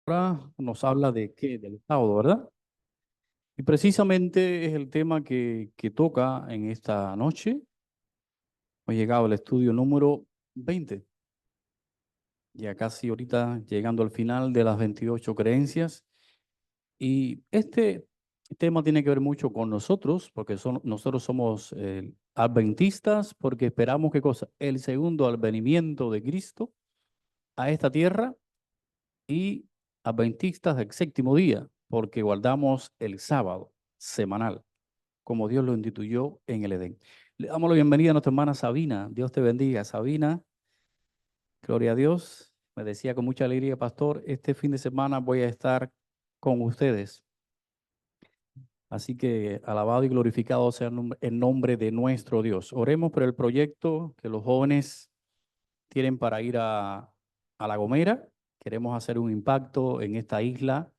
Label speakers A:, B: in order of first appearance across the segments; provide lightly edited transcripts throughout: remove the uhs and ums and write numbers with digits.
A: Ahora nos habla de qué, del sábado, ¿verdad? Y precisamente es el tema que toca en esta noche. Hemos llegado al estudio número 20, ya casi ahorita llegando al final de las 28 creencias. Y este tema tiene que ver mucho con nosotros, porque nosotros somos adventistas, porque esperamos, ¿qué cosa? El segundo advenimiento de Cristo a esta tierra, y adventistas del séptimo día, porque guardamos el sábado semanal, como Dios lo instituyó en el Edén. Le damos la bienvenida a nuestra hermana Sabina. Dios te bendiga, Sabina. Gloria a Dios. Me decía con mucha alegría, pastor, este fin de semana voy a estar con ustedes. Así que alabado y glorificado sea el nombre de nuestro Dios. Oremos por el proyecto que los jóvenes tienen para ir a La Gomera. Queremos hacer un impacto en esta isla,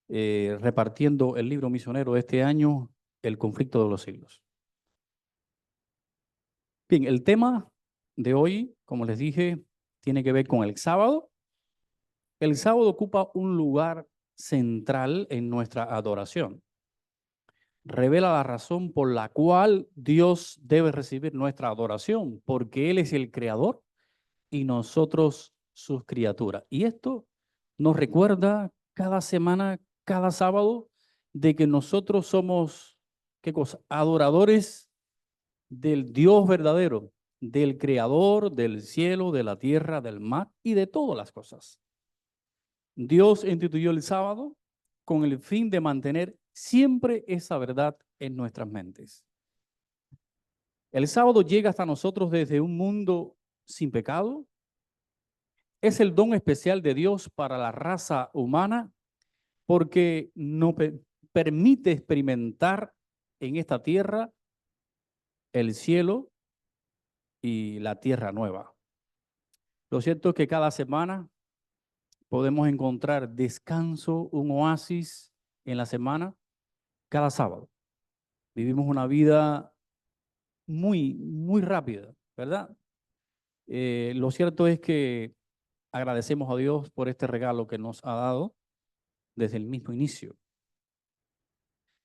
A: repartiendo el libro misionero de este año, El conflicto de los siglos. Bien, el tema de hoy, como les dije, tiene que ver con el sábado. El sábado ocupa un lugar central en nuestra adoración. Revela la razón por la cual Dios debe recibir nuestra adoración, porque Él es el creador y nosotros sus criaturas. Y esto nos recuerda cada semana, cada sábado, de que nosotros somos, ¿qué cosa? Adoradores del Dios verdadero, del creador del cielo, de la tierra, del mar y de todas las cosas. Dios instituyó el sábado con el fin de mantener siempre esa verdad en nuestras mentes. El sábado llega hasta nosotros desde un mundo sin pecado. Es el don especial de Dios para la raza humana porque nos permite experimentar en esta tierra el cielo y la tierra nueva. Lo cierto es que cada semana podemos encontrar descanso, un oasis en la semana, cada sábado. Vivimos una vida muy rápida, ¿verdad? Lo cierto es que agradecemos a Dios por este regalo que nos ha dado desde el mismo inicio.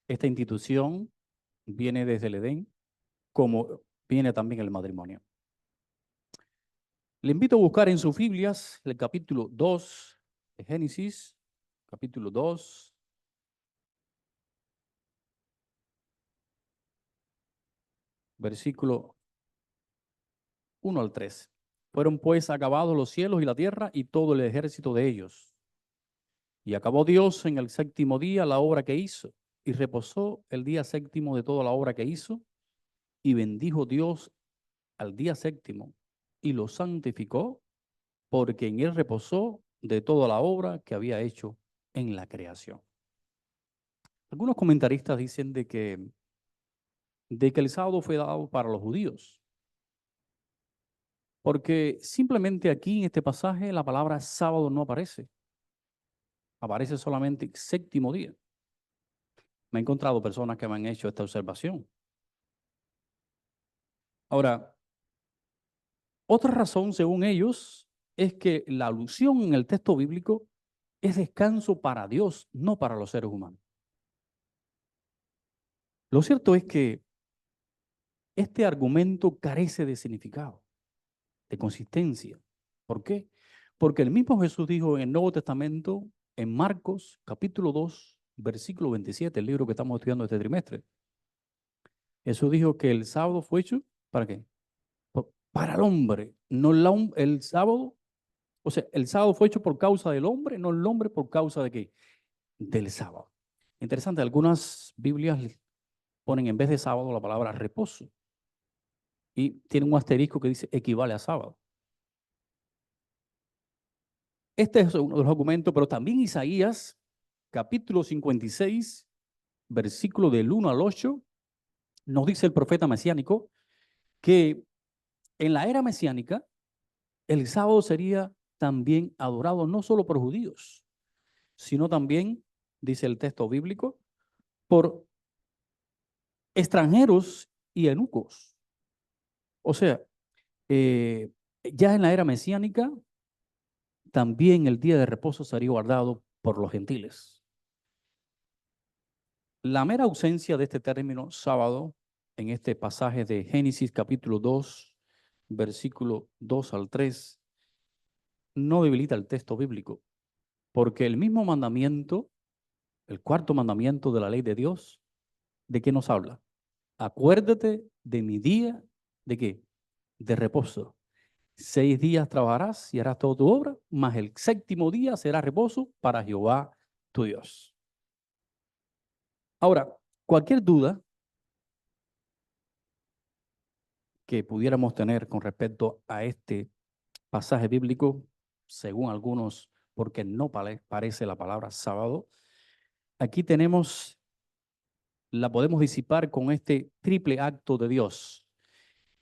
A: Esta institución viene desde el Edén, como viene también el matrimonio. Le invito a buscar en sus Biblias el capítulo 2 de Génesis, capítulo 2, versículo 1 al 3. Fueron pues acabados los cielos y la tierra y todo el ejército de ellos. Y acabó Dios en el séptimo día la obra que hizo, y reposó el día séptimo de toda la obra que hizo, y bendijo Dios al día séptimo, y lo santificó, porque en él reposó de toda la obra que había hecho en la creación. Algunos comentaristas dicen de que el sábado fue dado para los judíos, porque simplemente aquí en este pasaje la palabra sábado no aparece, aparece solamente séptimo día. Me he encontrado personas que me han hecho esta observación. Ahora, otra razón, según ellos, es que la alusión en el texto bíblico es descanso para Dios, no para los seres humanos. Lo cierto es que este argumento carece de significado, de consistencia. ¿Por qué? Porque el mismo Jesús dijo en el Nuevo Testamento, en Marcos capítulo 2, versículo 27, el libro que estamos estudiando este trimestre. Jesús dijo que el sábado fue hecho, ¿para qué? Para el hombre, no el sábado. O sea, el sábado fue hecho por causa del hombre, no el hombre por causa de qué? Del sábado. Interesante, algunas Biblias ponen en vez de sábado la palabra reposo y tienen un asterisco que dice equivale a sábado. Este es uno de los argumentos, pero también Isaías, capítulo 56, versículo del 1 al 8, nos dice el profeta mesiánico que en la era mesiánica el sábado sería también adorado no solo por judíos, sino también, dice el texto bíblico, por extranjeros y eunucos. O sea, ya en la era mesiánica, también el día de reposo sería guardado por los gentiles. La mera ausencia de este término sábado en este pasaje de Génesis capítulo 2, versículo 2 al 3, no debilita el texto bíblico, porque el mismo mandamiento, el cuarto mandamiento de la ley de Dios, ¿de qué nos habla? Acuérdate de mi día, ¿de qué? De reposo. 6 días trabajarás y harás toda tu obra, mas el séptimo día será reposo para Jehová tu Dios. Ahora, cualquier duda que pudiéramos tener con respecto a este pasaje bíblico, según algunos, porque no parece la palabra sábado, aquí la podemos disipar con este triple acto de Dios.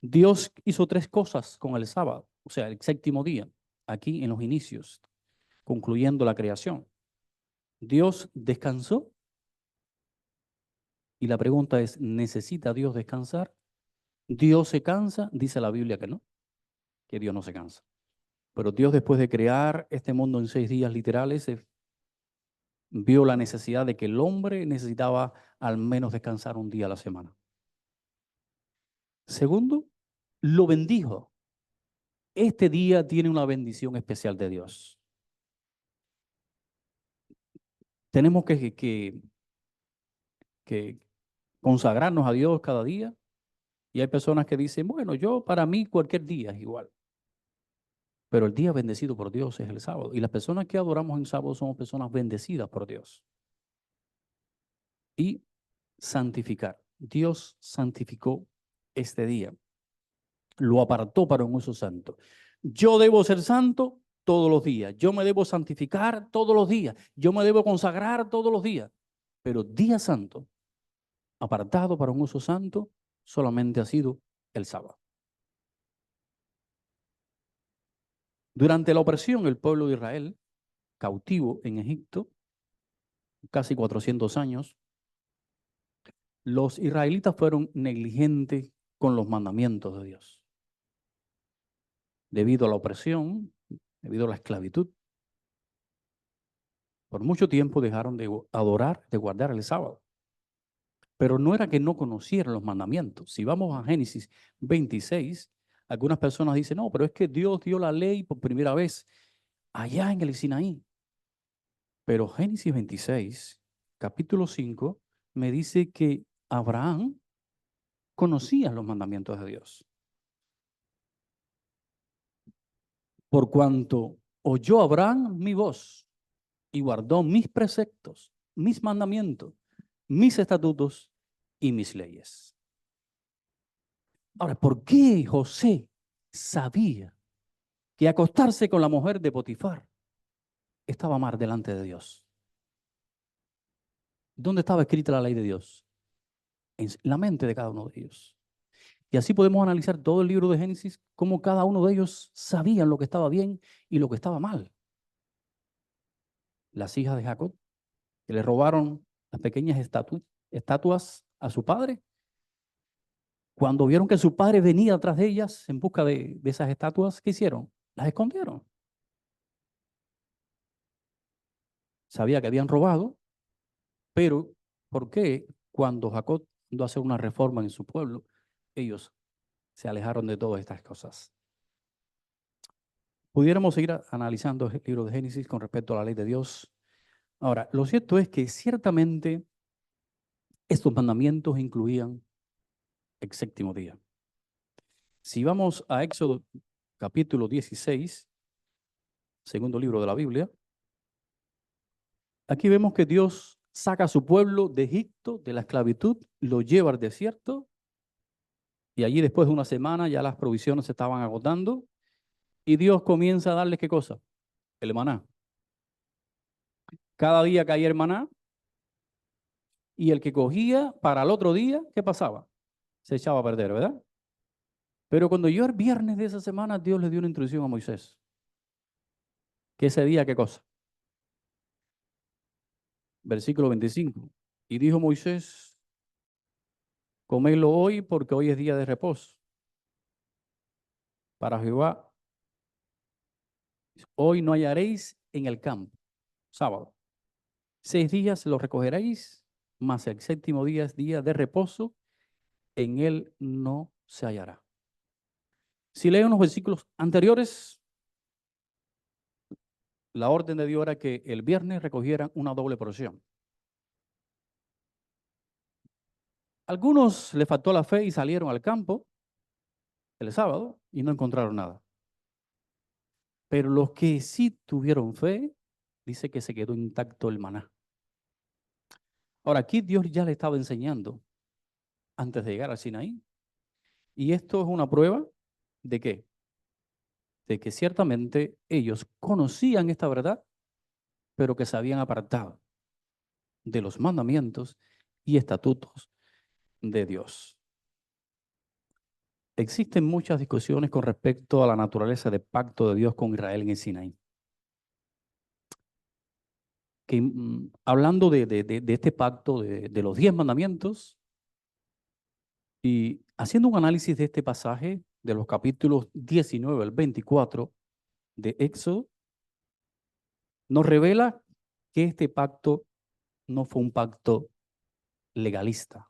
A: Dios hizo 3 cosas con el sábado, o sea, el séptimo día, aquí en los inicios, concluyendo la creación. Dios descansó y la pregunta es, ¿necesita Dios descansar? ¿Dios se cansa? Dice la Biblia que no, que Dios no se cansa. Pero Dios, después de crear este mundo en 6 días literales, vio la necesidad de que el hombre necesitaba al menos descansar un día a la semana. Segundo, lo bendijo. Este día tiene una bendición especial de Dios. Tenemos que consagrarnos a Dios cada día. Y hay personas que dicen, bueno, para mí cualquier día es igual. Pero el día bendecido por Dios es el sábado. Y las personas que adoramos en sábado somos personas bendecidas por Dios. Y santificar. Dios santificó este día. Lo apartó para un uso santo. Yo debo ser santo todos los días. Yo me debo santificar todos los días. Yo me debo consagrar todos los días. Pero día santo, apartado para un uso santo, solamente ha sido el sábado. Durante la opresión, el pueblo de Israel, cautivo en Egipto, casi 400 años, los israelitas fueron negligentes con los mandamientos de Dios. Debido a la opresión, debido a la esclavitud, por mucho tiempo dejaron de adorar, de guardar el sábado. Pero no era que no conocieran los mandamientos. Si vamos a Génesis 26, algunas personas dicen, no, pero es que Dios dio la ley por primera vez allá en el Sinaí. Pero Génesis 26, capítulo 5, me dice que Abraham conocía los mandamientos de Dios. Por cuanto oyó Abraham mi voz y guardó mis preceptos, mis mandamientos, mis estatutos y mis leyes. Ahora, ¿por qué José sabía que acostarse con la mujer de Potifar estaba mal delante de Dios? ¿Dónde estaba escrita la ley de Dios? En la mente de cada uno de ellos. Y así podemos analizar todo el libro de Génesis, cómo cada uno de ellos sabían lo que estaba bien y lo que estaba mal. Las hijas de Jacob, que le robaron las pequeñas estatuas a su padre, cuando vieron que su padre venía atrás de ellas en busca de esas estatuas, ¿qué hicieron? Las escondieron. Sabía que habían robado, pero ¿por qué cuando Jacob mandó a hacer una reforma en su pueblo, ellos se alejaron de todas estas cosas? Pudiéramos seguir analizando el libro de Génesis con respecto a la ley de Dios. Ahora, lo cierto es que ciertamente estos mandamientos incluían el séptimo día. Si vamos a Éxodo capítulo 16, segundo libro de la Biblia, aquí vemos que Dios saca a su pueblo de Egipto, de la esclavitud, lo lleva al desierto y allí después de una semana ya las provisiones se estaban agotando y Dios comienza a darles ¿qué cosa? El maná. Cada día caía el maná y el que cogía para el otro día, ¿qué pasaba? Se echaba a perder, ¿verdad? Pero cuando llegó el viernes de esa semana, Dios le dio una instrucción a Moisés. Que ese día, ¿qué cosa? Versículo 25. Y dijo Moisés, comedlo hoy porque hoy es día de reposo para Jehová. Hoy no hallaréis en el campo, sábado. 6 días lo recogeréis, mas el séptimo día es día de reposo, en él no se hallará. Si leen los versículos anteriores, la orden de Dios era que el viernes recogieran una doble porción. Algunos le faltó la fe y salieron al campo el sábado y no encontraron nada. Pero los que sí tuvieron fe, dice que se quedó intacto el maná. Ahora, aquí Dios ya le estaba enseñando antes de llegar al Sinaí. Y esto es una prueba de qué? De que ciertamente ellos conocían esta verdad, pero que se habían apartado de los mandamientos y estatutos de Dios. Existen muchas discusiones con respecto a la naturaleza del pacto de Dios con Israel en el Sinaí. Que, hablando de este pacto, de los 10 mandamientos, y haciendo un análisis de este pasaje, de los capítulos 19 al 24 de Éxodo, nos revela que este pacto no fue un pacto legalista.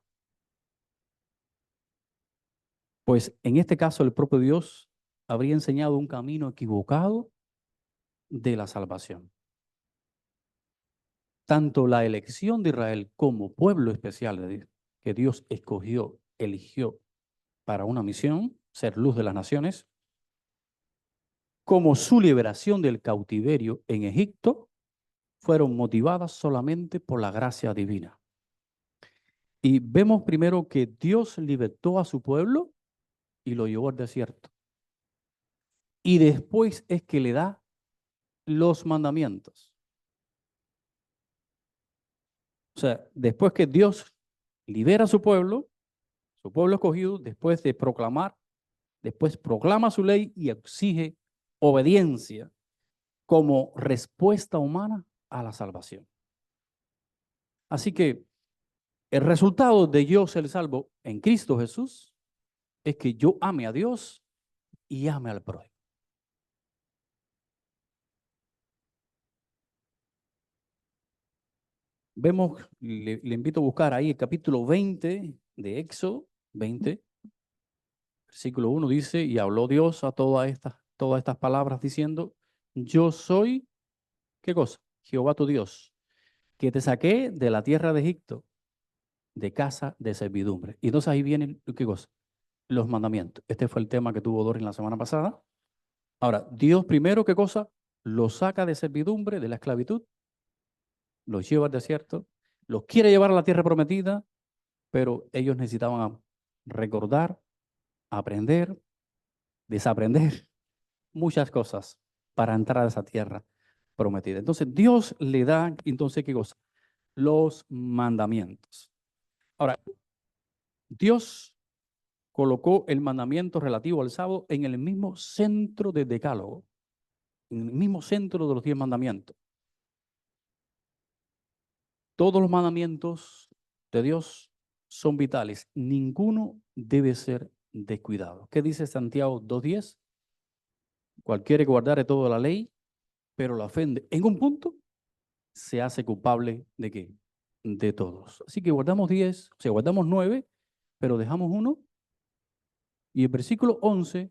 A: Pues en este caso el propio Dios habría enseñado un camino equivocado de la salvación. Tanto la elección de Israel como pueblo especial de Dios, que Dios escogió, eligió para una misión, ser luz de las naciones, como su liberación del cautiverio en Egipto, fueron motivadas solamente por la gracia divina. Y vemos primero que Dios libertó a su pueblo y lo llevó al desierto. Y después es que le da los mandamientos. O sea, después que Dios libera a su pueblo escogido, después de proclamar, después proclama su ley y exige obediencia como respuesta humana a la salvación. Así que el resultado de yo ser salvo en Cristo Jesús es que yo ame a Dios y ame al prójimo. Vemos, le invito a buscar ahí el capítulo 20 de Éxodo 20, versículo 1 dice, y habló Dios a todas estas palabras diciendo, yo soy, ¿qué cosa? Jehová tu Dios, que te saqué de la tierra de Egipto, de casa de servidumbre. Y entonces ahí vienen, ¿qué cosa? Los mandamientos. Este fue el tema que tuvo Doris la semana pasada. Ahora, Dios primero, ¿qué cosa? Los saca de servidumbre, de la esclavitud, los lleva al desierto, los quiere llevar a la tierra prometida, pero ellos necesitaban recordar, aprender, desaprender muchas cosas para entrar a esa tierra prometida. Entonces, Dios le da, entonces, ¿qué cosa? Los mandamientos. Ahora, Dios colocó el mandamiento relativo al sábado en el mismo centro del decálogo, en el mismo centro de los 10 mandamientos. Todos los mandamientos de Dios son vitales. Ninguno debe ser descuidado. ¿Qué dice Santiago 2:10? Cualquiera que guardare toda la ley, pero la ofende en un punto, se hace culpable ¿de qué? De todos. Así que guardamos 10, o sea, guardamos 9, pero dejamos uno. Y el versículo 11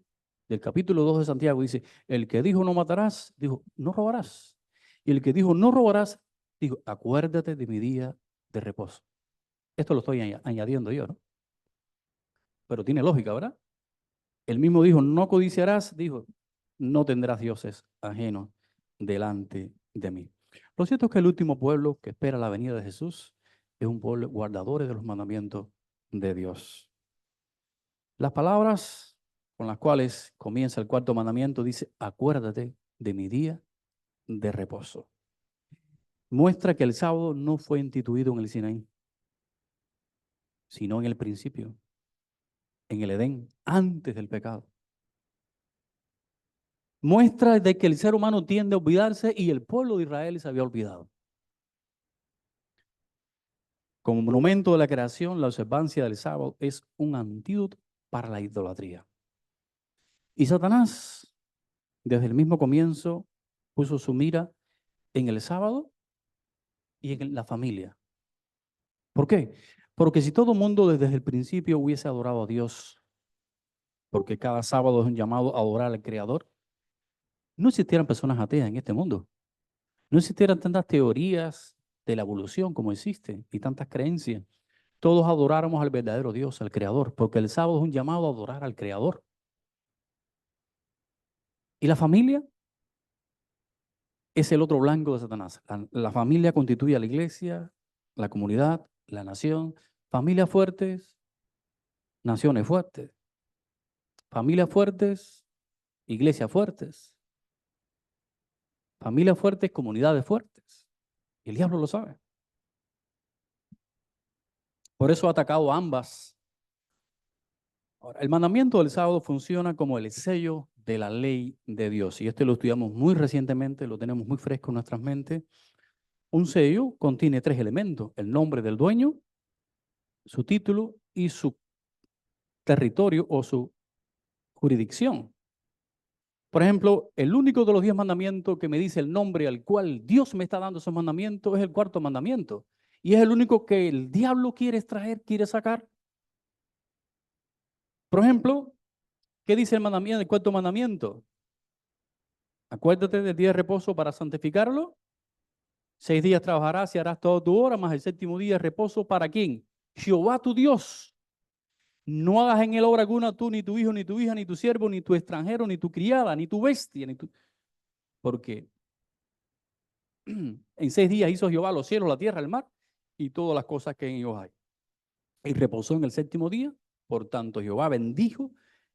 A: del capítulo 2 de Santiago dice, el que dijo no matarás, dijo no robarás. Y el que dijo no robarás, dijo acuérdate de mi día de reposo. Esto lo estoy añadiendo yo, ¿no? Pero tiene lógica, ¿verdad? El mismo dijo, no codiciarás, dijo, no tendrás dioses ajenos delante de mí. Lo cierto es que el último pueblo que espera la venida de Jesús es un pueblo guardadores de los mandamientos de Dios. Las palabras con las cuales comienza el cuarto mandamiento dice, acuérdate de mi día de reposo. Muestra que el sábado no fue instituido en el Sinaí, sino en el principio, en el Edén, antes del pecado. Muestra de que el ser humano tiende a olvidarse y el pueblo de Israel se había olvidado. Como monumento de la creación, la observancia del sábado es un antídoto para la idolatría. Y Satanás, desde el mismo comienzo, puso su mira en el sábado y en la familia. ¿Por qué? Porque si todo el mundo desde el principio hubiese adorado a Dios, porque cada sábado es un llamado a adorar al Creador, no existieran personas ateas en este mundo. No existieran tantas teorías de la evolución como existen y tantas creencias. Todos adoráramos al verdadero Dios, al Creador, porque el sábado es un llamado a adorar al Creador. ¿Y la familia? Es el otro blanco de Satanás. La familia constituye a la iglesia, la comunidad, la nación. Familias fuertes, naciones fuertes. Familias fuertes, iglesias fuertes. Familias fuertes, comunidades fuertes. Y el diablo lo sabe. Por eso ha atacado a ambas. Ahora, el mandamiento del sábado funciona como el sello de la ley de Dios. Y esto lo estudiamos muy recientemente, lo tenemos muy fresco en nuestras mentes. Un sello contiene 3 elementos: el nombre del dueño, su título y su territorio o su jurisdicción. Por ejemplo, el único de los 10 mandamientos que me dice el nombre al cual Dios me está dando esos mandamientos es el 4.º mandamiento. Y es el único que el diablo quiere extraer, quiere sacar. Por ejemplo, ¿qué dice el mandamiento, el 4.º mandamiento? Acuérdate del día de reposo para santificarlo. 6 días trabajarás y harás toda tu obra, más el 7.º día de reposo, ¿para quién? Jehová tu Dios. No hagas en él obra alguna tú, ni tu hijo, ni tu hija, ni tu siervo, ni tu extranjero, ni tu criada, ni tu bestia, ni tu... Porque en 6 días hizo Jehová los cielos, la tierra, el mar y todas las cosas que en ellos hay. Y reposó en el 7.º día. Por tanto, Jehová bendijo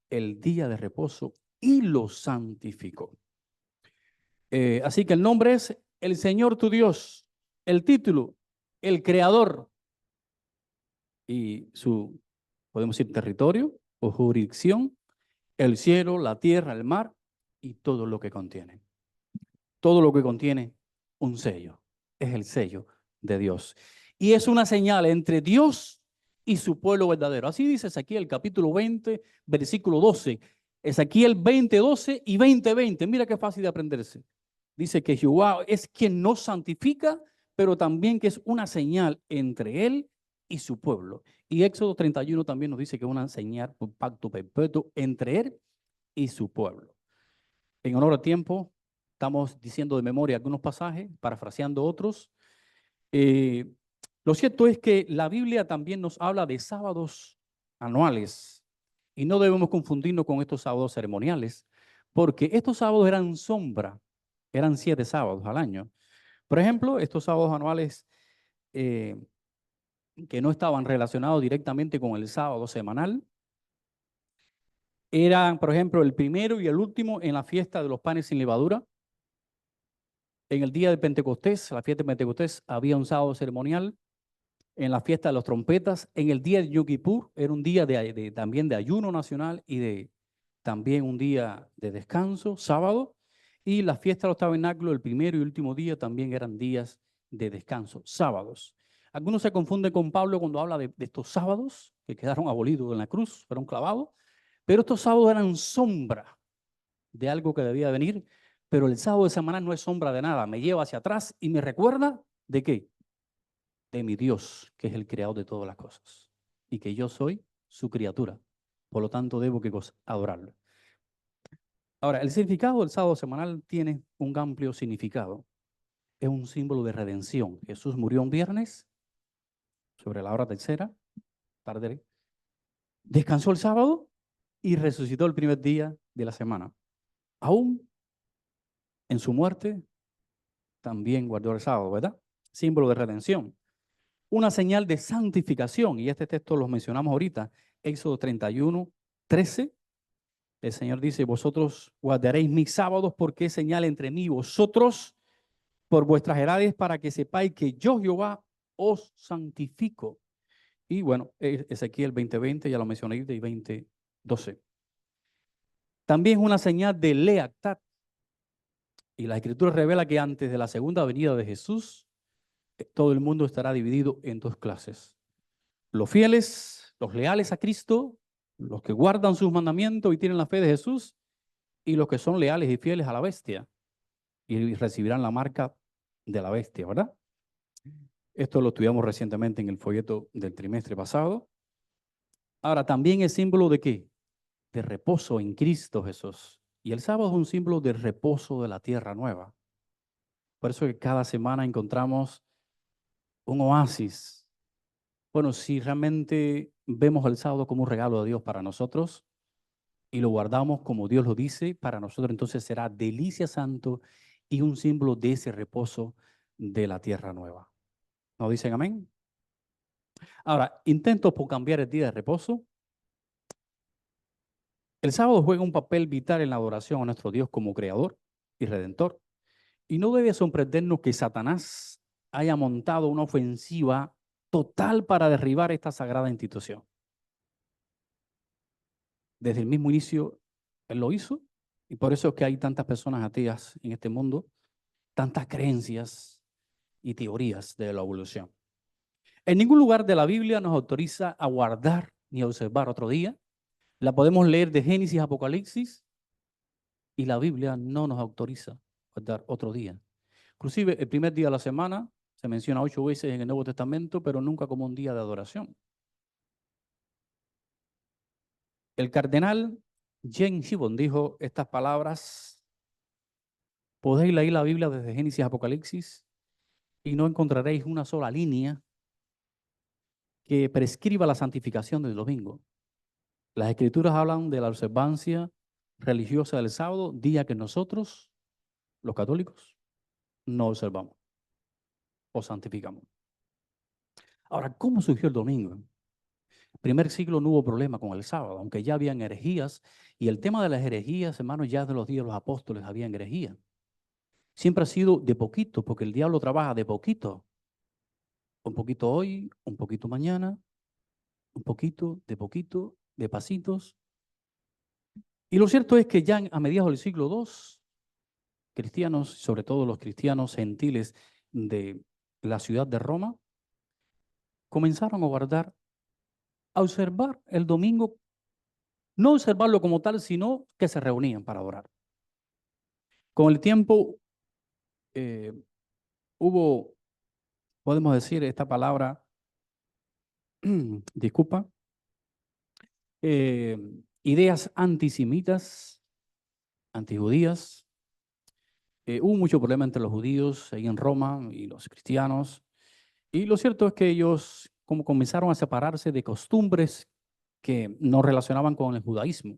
A: el día de reposo y lo santificó. Así que el nombre es el Señor tu Dios. El título, el Creador. Y su, podemos decir, territorio o jurisdicción, el cielo, la tierra, el mar y todo lo que contiene. Todo lo que contiene un sello. Es el sello de Dios. Y es una señal entre Dios y su pueblo verdadero. Así dice Ezequiel, capítulo 20, versículo 12. Ezequiel 20, 12 y 20, 20. Mira qué fácil de aprenderse. Dice que Jehová es quien nos santifica, pero también que es una señal entre él y su pueblo. Y Éxodo 31 también nos dice que es una señal, un pacto perpetuo entre él y su pueblo. En honor al tiempo, estamos diciendo de memoria algunos pasajes, parafraseando otros. Lo cierto es que la Biblia también nos habla de sábados anuales y no debemos confundirnos con estos sábados ceremoniales, porque estos sábados eran sombra, eran 7 sábados al año. Por ejemplo, estos sábados anuales eh, que no estaban relacionados directamente con el sábado semanal, eran, por ejemplo, el primero y el último en la fiesta de los panes sin levadura. En el día de Pentecostés, la fiesta de Pentecostés, había un sábado ceremonial. En la fiesta de las trompetas, en el día de Yom Kippur, era un día también de ayuno nacional y también un día de descanso, sábado. Y la fiesta de los tabernáculos, el primero y último día, también eran días de descanso, sábados. Algunos se confunden con Pablo cuando habla de estos sábados que quedaron abolidos en la cruz, fueron clavados. Pero estos sábados eran sombra de algo que debía venir. Pero el sábado de semana no es sombra de nada, me lleva hacia atrás y me recuerda ¿de qué? De mi Dios, que es el creador de todas las cosas, y que yo soy su criatura. Por lo tanto, debo adorarlo. Ahora, el significado del sábado semanal tiene un amplio significado. Es un símbolo de redención. Jesús murió un viernes, sobre la hora tercera, tarde, descansó el sábado y resucitó el primer día de la semana. Aún en su muerte, también guardó el sábado, ¿verdad? Símbolo de redención. Una señal de santificación, y este texto lo mencionamos ahorita, Éxodo 31, 13. El Señor dice, vosotros guardaréis mis sábados porque es señal entre mí y vosotros por vuestras edades para que sepáis que yo, Jehová, os santifico. Y bueno, Ezequiel 20:20, ya lo mencioné, y 20:12. También es una señal de lealtad. Y la Escritura revela que antes de la segunda venida de Jesús, todo el mundo estará dividido en 2 clases. Los fieles, los leales a Cristo, los que guardan sus mandamientos y tienen la fe de Jesús, y los que son leales y fieles a la bestia. y recibirán la marca de la bestia, ¿verdad? Esto lo estudiamos recientemente en el folleto del trimestre pasado. Ahora, también es símbolo de ¿qué? De reposo en Cristo Jesús. Y el sábado es un símbolo de reposo de la tierra nueva. Por eso que cada semana encontramos un oasis. Bueno, si realmente vemos el sábado como un regalo de Dios para nosotros y lo guardamos como Dios lo dice, para nosotros entonces será delicia santo y un símbolo de ese reposo de la tierra nueva. ¿No dicen amén? Ahora, intentos por cambiar el día de reposo. El sábado juega un papel vital en la adoración a nuestro Dios como creador y redentor. Y no debe sorprendernos que Satanás haya montado una ofensiva total para derribar esta sagrada institución. Desde el mismo inicio, él lo hizo, y por eso es que hay tantas personas ateas en este mundo, tantas creencias y teorías de la evolución. En ningún lugar de la Biblia nos autoriza a guardar ni a observar otro día. La podemos leer de Génesis a Apocalipsis, y la Biblia no nos autoriza a guardar otro día. Inclusive el primer día de la semana se menciona 8 veces en el Nuevo Testamento, pero nunca como un día de adoración. El cardenal James Gibbon dijo estas palabras: podéis leer la Biblia desde Génesis a Apocalipsis y no encontraréis una sola línea que prescriba la santificación del domingo. Las Escrituras hablan de la observancia religiosa del sábado, día que nosotros, los católicos, no observamos o santificamos. Ahora, ¿cómo surgió el domingo? Primer siglo no hubo problema con el sábado, aunque ya habían herejías, y el tema de las herejías, hermanos, ya de los días de los apóstoles habían herejía. Siempre ha sido de poquito, porque el diablo trabaja de poquito. Un poquito hoy, un poquito mañana, un poquito, de pasitos. Y lo cierto es que ya a mediados del siglo II, cristianos, sobre todo los cristianos gentiles de la ciudad de Roma, comenzaron a guardar, a observar el domingo, no observarlo como tal, sino que se reunían para adorar. Con el tiempo eh, hubo, podemos decir esta palabra, disculpa, eh, ideas antisemitas, antijudías. Hubo mucho problema entre los judíos ahí en Roma y los cristianos. Y lo cierto es que ellos como comenzaron a separarse de costumbres que no relacionaban con el judaísmo.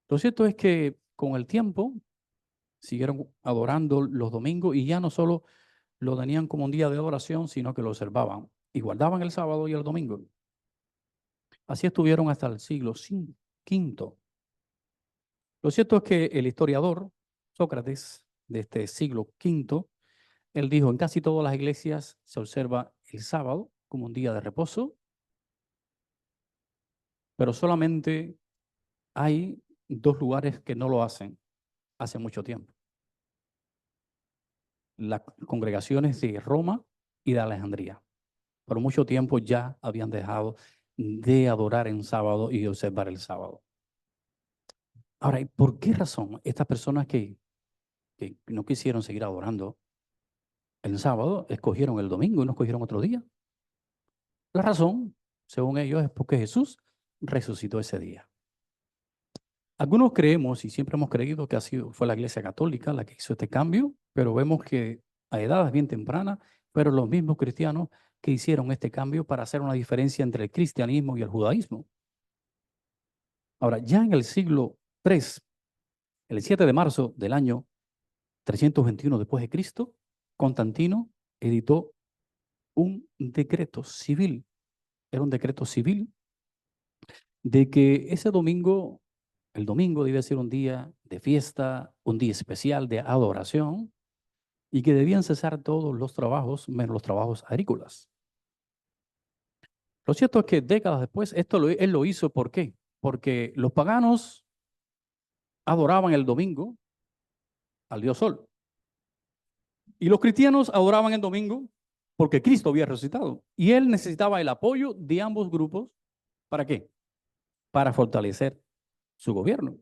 A: Lo cierto es que con el tiempo siguieron adorando los domingos y ya no solo lo tenían como un día de adoración, sino que lo observaban y guardaban el sábado y el domingo. Así estuvieron hasta el siglo V. Lo cierto es que el historiador Sócrates, de este siglo V, él dijo: en casi todas las iglesias se observa el sábado como un día de reposo, pero solamente hay 2 lugares que no lo hacen hace mucho tiempo: las congregaciones de Roma y de Alejandría. Por mucho tiempo ya habían dejado de adorar en sábado y de observar el sábado. Ahora, ¿y por qué razón estas personas que no quisieron seguir adorando el sábado escogieron el domingo y no escogieron otro día? La razón, según ellos, es porque Jesús resucitó ese día. Algunos creemos, y siempre hemos creído, que fue la Iglesia Católica la que hizo este cambio, pero vemos que a edades bien tempranas fueron los mismos cristianos que hicieron este cambio para hacer una diferencia entre el cristianismo y el judaísmo. Ahora, ya en el siglo III, el 7 de marzo del año 321 después de Cristo, Constantino editó un decreto civil. Era un decreto civil de que ese domingo, el domingo debía ser un día de fiesta, un día especial de adoración, y que debían cesar todos los trabajos, menos los trabajos agrícolas. Lo cierto es que décadas después, él lo hizo. ¿Por qué? Porque los paganos adoraban el domingo al dios Sol. Y los cristianos adoraban el domingo porque Cristo había resucitado. Y él necesitaba el apoyo de ambos grupos. ¿Para qué? Para fortalecer su gobierno.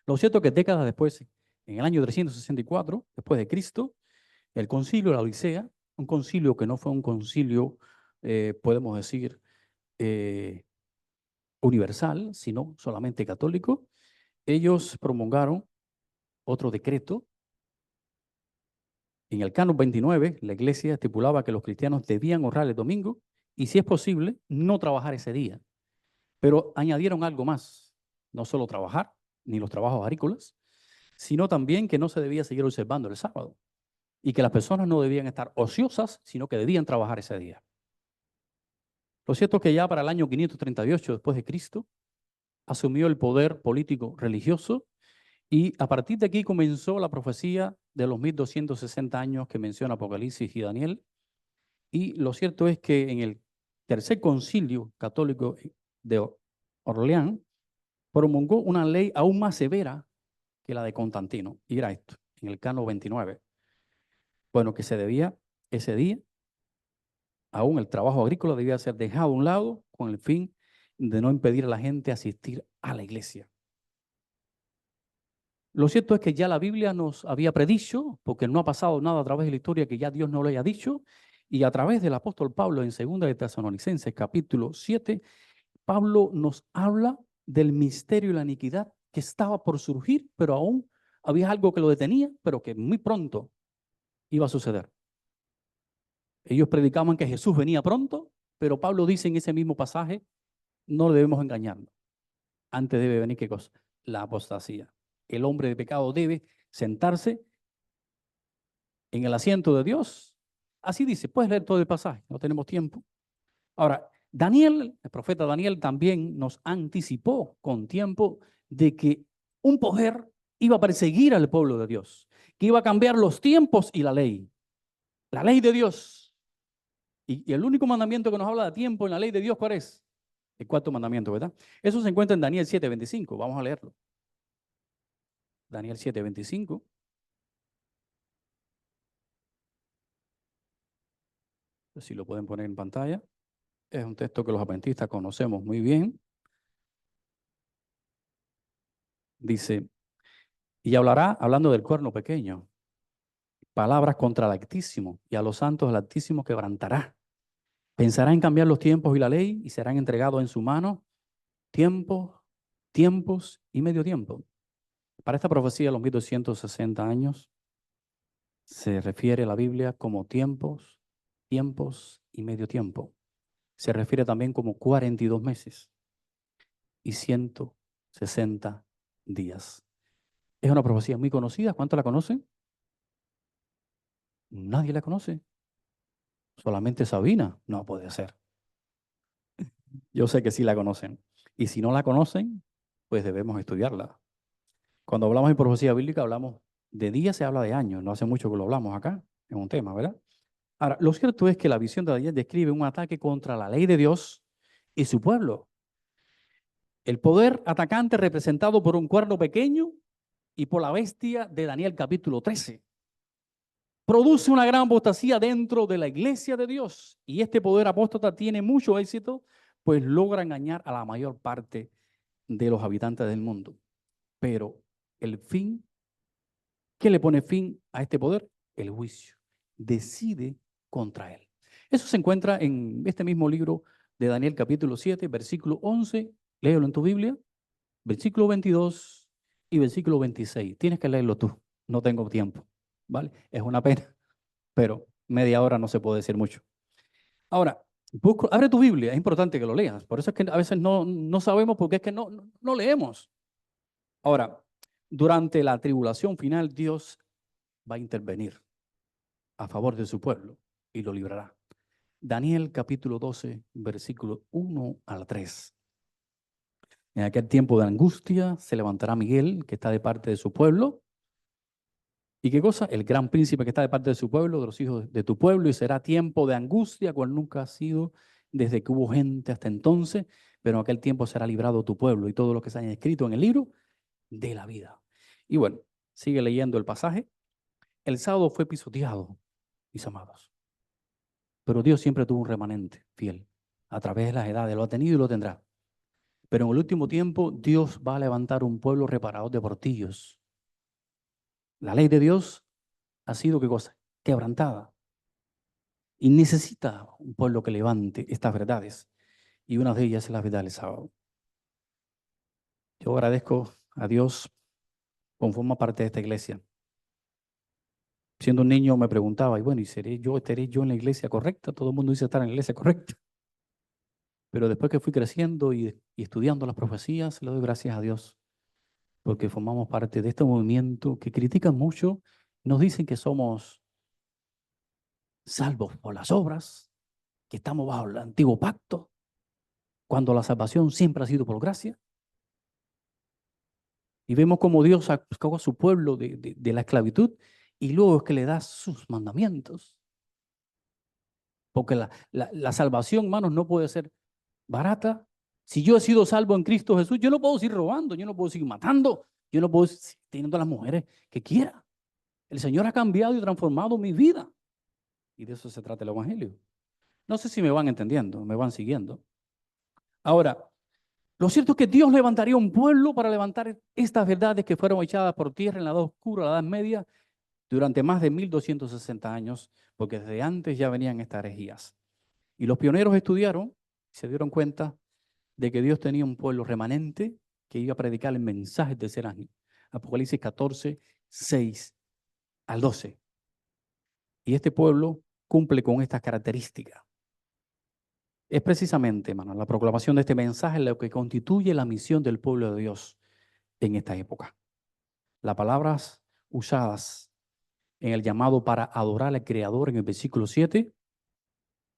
A: Lo cierto es que décadas después, en el año 364 después de Cristo, el concilio de la Odisea, un concilio que no fue un concilio, podemos decir, universal, sino solamente católico. Ellos promulgaron otro decreto. En el Canon 29, la Iglesia estipulaba que los cristianos debían honrar el domingo y, si es posible, no trabajar ese día. Pero añadieron algo más: no solo trabajar, ni los trabajos agrícolas, sino también que no se debía seguir observando el sábado y que las personas no debían estar ociosas, sino que debían trabajar ese día. Lo cierto es que ya para el año 538 después de Cristo asumió el poder político religioso, y a partir de aquí comenzó la profecía de los 1260 años que menciona Apocalipsis y Daniel. Y lo cierto es que en el tercer concilio católico de Orleans promulgó una ley aún más severa que la de Constantino, y era esto, en el Canon 29. Bueno, que se debía ese día, aún el trabajo agrícola debía ser dejado a un lado con el fin de no impedir a la gente asistir a la iglesia. Lo cierto es que ya la Biblia nos había predicho, porque no ha pasado nada a través de la historia que ya Dios no lo haya dicho, y a través del apóstol Pablo en 2 de Tesalonicenses capítulo 7, Pablo nos habla del misterio y la iniquidad que estaba por surgir, pero aún había algo que lo detenía, pero que muy pronto iba a suceder. Ellos predicaban que Jesús venía pronto, pero Pablo dice en ese mismo pasaje, no debemos engañarnos. Antes debe venir, ¿qué cosa? La apostasía. El hombre de pecado debe sentarse en el asiento de Dios. Así dice, puedes leer todo el pasaje, no tenemos tiempo. Ahora, Daniel, el profeta Daniel, también nos anticipó con tiempo de que un poder iba a perseguir al pueblo de Dios, que iba a cambiar los tiempos y la ley de Dios. Y el único mandamiento que nos habla de tiempo en la ley de Dios, ¿cuál es? El cuarto mandamiento, ¿verdad? Eso se encuentra en Daniel 7:25. Vamos a leerlo. Daniel 7:25. Si lo pueden poner en pantalla. Es un texto que los adventistas conocemos muy bien. Dice, y hablará, hablando del cuerno pequeño, palabras contra el Altísimo, y a los santos del Altísimo quebrantará. Pensará en cambiar los tiempos y la ley, y serán entregados en su mano tiempos, tiempos y medio tiempo. Para esta profecía, los 1260 años, se refiere a la Biblia como tiempos, tiempos y medio tiempo. Se refiere también como 42 meses y 160 días. Es una profecía muy conocida. ¿Cuántos la conocen? Nadie la conoce. Solamente Sabina. No puede ser. Yo sé que sí la conocen. Y si no la conocen, pues debemos estudiarla. Cuando hablamos de profecía bíblica, hablamos de días, se habla de años. No hace mucho que lo hablamos acá, en un tema, ¿verdad? Ahora, lo cierto es que la visión de Daniel describe un ataque contra la ley de Dios y su pueblo. El poder atacante representado por un cuerno pequeño y por la bestia de Daniel capítulo 13. Produce una gran apostasía dentro de la iglesia de Dios. Y este poder apóstata tiene mucho éxito, pues logra engañar a la mayor parte de los habitantes del mundo. Pero el fin, ¿qué le pone fin a este poder? El juicio. Decide contra él. Eso se encuentra en este mismo libro de Daniel capítulo 7, versículo 11. Léelo en tu Biblia. Versículo 22 y versículo 26. Tienes que leerlo tú. No tengo tiempo. ¿Vale? Es una pena, pero media hora no se puede decir mucho. Ahora, abre tu Biblia, es importante que lo leas. Por eso es que a veces no sabemos, porque es que no leemos. Ahora, durante la tribulación final, Dios va a intervenir a favor de su pueblo y lo librará. Daniel capítulo 12, versículo 1 al 3. En aquel tiempo de angustia se levantará Miguel, que está de parte de su pueblo. ¿Y qué cosa? El gran príncipe que está de parte de su pueblo, de los hijos de tu pueblo, y será tiempo de angustia, cual nunca ha sido desde que hubo gente hasta entonces, pero en aquel tiempo será librado tu pueblo y todo lo que se haya escrito en el libro de la vida. Y bueno, sigue leyendo el pasaje. El sábado fue pisoteado, mis amados, pero Dios siempre tuvo un remanente fiel. A través de las edades lo ha tenido y lo tendrá. Pero en el último tiempo Dios va a levantar un pueblo reparador de portillos. La ley de Dios ha sido, ¿qué cosa? Quebrantada. Y necesita un pueblo que levante estas verdades. Y una de ellas es la verdad del sábado. Yo agradezco a Dios por formar parte de esta iglesia. Siendo un niño me preguntaba, y bueno, ¿y estaré yo en la iglesia correcta? Todo el mundo dice estar en la iglesia correcta. Pero después que fui creciendo y estudiando las profecías, le doy gracias a Dios, porque formamos parte de este movimiento que critican mucho, nos dicen que somos salvos por las obras, que estamos bajo el antiguo pacto, cuando la salvación siempre ha sido por gracia. Y vemos cómo Dios sacó a su pueblo de la esclavitud y luego es que le da sus mandamientos. Porque la salvación, hermanos, no puede ser barata. Si yo he sido salvo en Cristo Jesús, yo no puedo seguir robando, yo no puedo seguir matando, yo no puedo seguir teniendo a las mujeres que quiera. El Señor ha cambiado y transformado mi vida. Y de eso se trata el Evangelio. No sé si me van entendiendo, me van siguiendo. Ahora, lo cierto es que Dios levantaría un pueblo para levantar estas verdades que fueron echadas por tierra en la Edad Oscura, la Edad Media, durante más de 1260 años, porque desde antes ya venían estas herejías. Y los pioneros estudiaron, se dieron cuenta de que Dios tenía un pueblo remanente que iba a predicar el mensaje del ser ángel. Apocalipsis 14, 6 al 12. Y este pueblo cumple con estas características. Es precisamente, hermano, la proclamación de este mensaje lo que constituye la misión del pueblo de Dios en esta época. Las palabras usadas en el llamado para adorar al Creador en el versículo 7.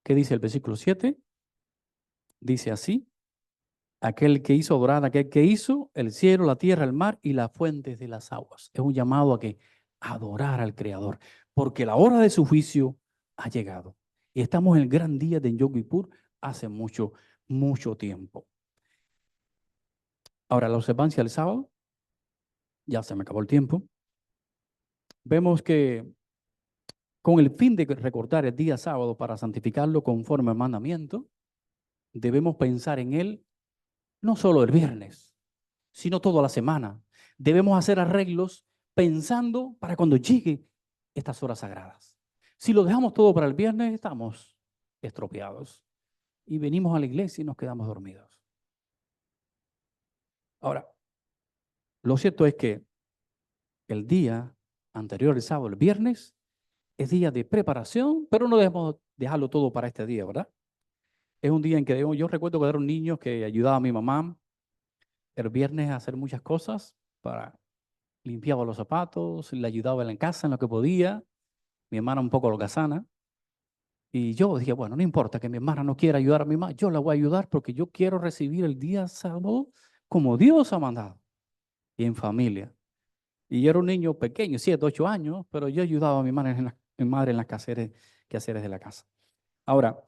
A: ¿Qué dice el versículo 7? Dice así: aquel que hizo adorar, aquel que hizo el cielo, la tierra, el mar y las fuentes de las aguas. Es un llamado a que adorar al Creador, porque la hora de su juicio ha llegado. Y estamos en el gran día de Yom Kippur hace mucho, mucho tiempo. Ahora, la observancia del sábado, ya se me acabó el tiempo. Vemos que con el fin de recordar el día sábado para santificarlo conforme al mandamiento, debemos pensar en él no solo el viernes, sino toda la semana. Debemos hacer arreglos pensando para cuando llegue estas horas sagradas. Si lo dejamos todo para el viernes, estamos estropeados y venimos a la iglesia y nos quedamos dormidos. Ahora, lo cierto es que el día anterior, el sábado, el viernes, es día de preparación, pero no debemos dejarlo todo para este día, ¿verdad? Es un día en que yo recuerdo que era un niño que ayudaba a mi mamá el viernes a hacer muchas cosas para limpiaba los zapatos, le ayudaba en la casa en lo que podía, mi hermana un poco holgazana, y yo dije, bueno, no importa que mi hermana no quiera ayudar a mi mamá, yo la voy a ayudar porque yo quiero recibir el día sábado como Dios ha mandado, y en familia. Y yo era un niño pequeño, 7, 8 años, pero yo ayudaba a mi madre en las quehaceres de la casa. Ahora,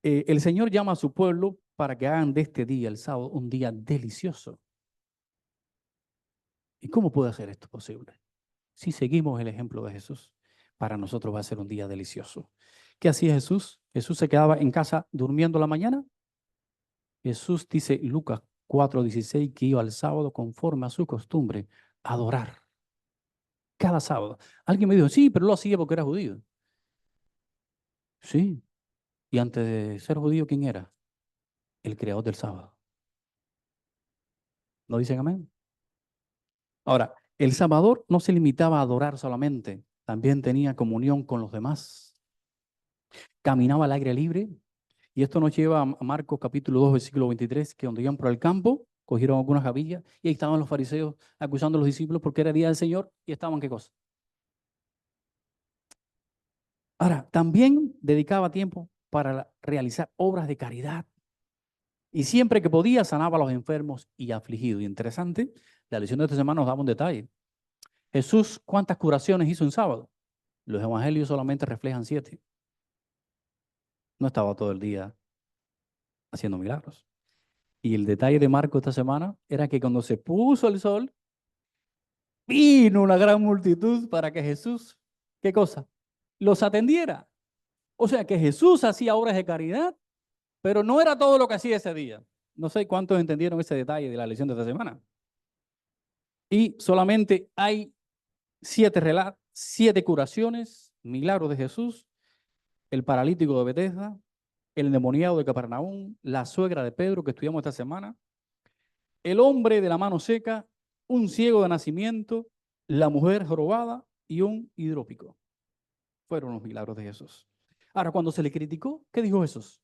A: el Señor llama a su pueblo para que hagan de este día, el sábado, un día delicioso. ¿Y cómo puede hacer esto posible? Si seguimos el ejemplo de Jesús, para nosotros va a ser un día delicioso. ¿Qué hacía Jesús? Jesús se quedaba en casa durmiendo la mañana. Jesús dice Lucas 4:16 que iba al sábado conforme a su costumbre a adorar. Cada sábado. Alguien me dijo, sí, pero lo hacía porque era judío. Sí. Y antes de ser judío, ¿quién era? El creador del sábado. ¿No dicen amén? Ahora, el Salvador no se limitaba a adorar solamente, también tenía comunión con los demás. Caminaba al aire libre. Y esto nos lleva a Marcos capítulo 2, versículo 23, que donde iban por el campo, cogieron algunas gavillas y ahí estaban los fariseos acusando a los discípulos porque era día del Señor y estaban, ¿qué cosa? Ahora, también dedicaba tiempo para realizar obras de caridad y siempre que podía sanaba a los enfermos y afligidos. Y interesante, la lección de esta semana nos daba un detalle. Jesús, ¿cuántas curaciones hizo en sábado? Los evangelios solamente reflejan 7. No estaba todo el día haciendo milagros. Y el detalle de Marcos esta semana era que cuando se puso el sol, vino una gran multitud para que Jesús, ¿qué cosa? Los atendiera. O sea que Jesús hacía obras de caridad, pero no era todo lo que hacía ese día. No sé cuántos entendieron ese detalle de la lección de esta semana. Y solamente hay 7 curaciones, milagros de Jesús, el paralítico de Betesda, el endemoniado de Capernaum, la suegra de Pedro que estudiamos esta semana, el hombre de la mano seca, un ciego de nacimiento, la mujer jorobada y un hidrópico. Fueron los milagros de Jesús. Ahora, cuando se le criticó, ¿qué dijo Jesús?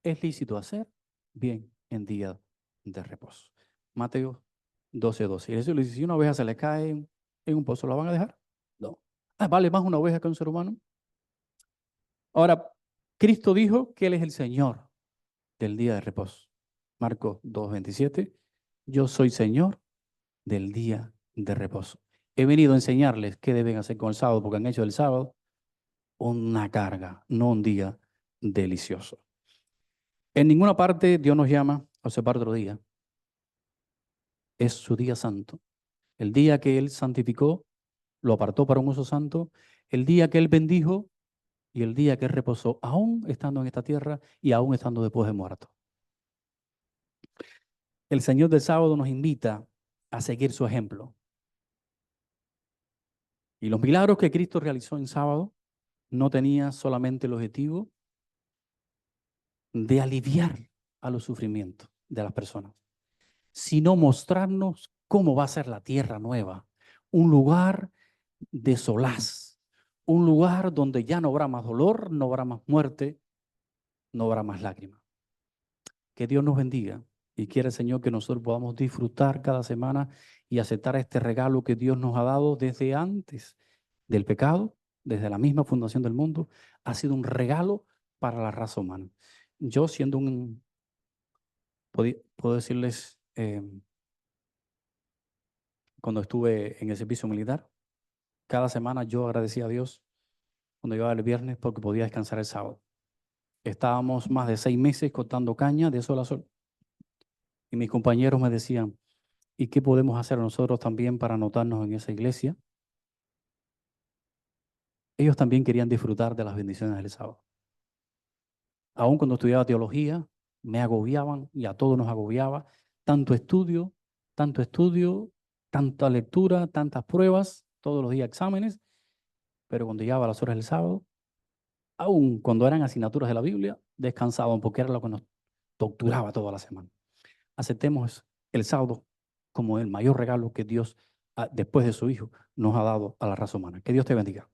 A: Es lícito hacer bien en día de reposo. Mateo 12:12. Y eso le dice, si una oveja se le cae en un pozo, ¿la van a dejar? No. ¿Vale más una oveja que un ser humano? Ahora, Cristo dijo que Él es el Señor del día de reposo. Marcos 2:27. Yo soy Señor del día de reposo. He venido a enseñarles qué deben hacer con el sábado, porque han hecho del sábado una carga, no un día delicioso. En ninguna parte Dios nos llama a observar otro día. Es su día santo. El día que Él santificó, lo apartó para un uso santo. El día que Él bendijo y el día que Él reposó, aún estando en esta tierra y aún estando después de muerto. El Señor del sábado nos invita a seguir su ejemplo. Y los milagros que Cristo realizó en sábado no tenían solamente el objetivo de aliviar a los sufrimientos de las personas, sino mostrarnos cómo va a ser la tierra nueva, un lugar de solaz, un lugar donde ya no habrá más dolor, no habrá más muerte, no habrá más lágrimas. Que Dios nos bendiga y quiere, Señor, que nosotros podamos disfrutar cada semana y aceptar este regalo que Dios nos ha dado desde antes del pecado, desde la misma fundación del mundo. Ha sido un regalo para la raza humana. Yo siendo puedo decirles, cuando estuve en el servicio militar, cada semana yo agradecía a Dios cuando llegaba el viernes porque podía descansar el sábado. Estábamos más de 6 meses cortando caña de sol a sol. Y mis compañeros me decían, ¿y qué podemos hacer nosotros también para anotarnos en esa iglesia? Ellos también querían disfrutar de las bendiciones del sábado. Aún cuando estudiaba teología, me agobiaban y a todos nos agobiaba tanto estudio, tanto estudio, tanta lectura, tantas pruebas, todos los días exámenes, pero cuando llegaba a las horas del sábado, aún cuando eran asignaturas de la Biblia, descansaban porque era lo que nos torturaba toda la semana. Aceptemos el sábado como el mayor regalo que Dios, después de su Hijo, nos ha dado a la raza humana. Que Dios te bendiga.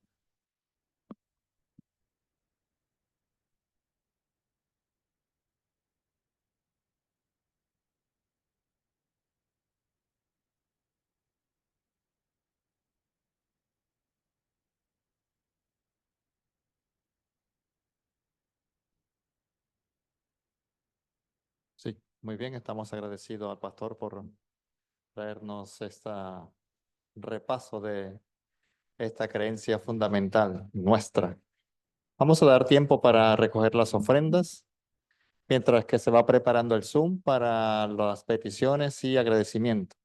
B: Sí, muy bien. Estamos agradecidos al pastor por traernos este repaso de esta creencia fundamental nuestra. Vamos a dar tiempo para recoger las ofrendas, mientras que se va preparando el Zoom para las peticiones y agradecimiento.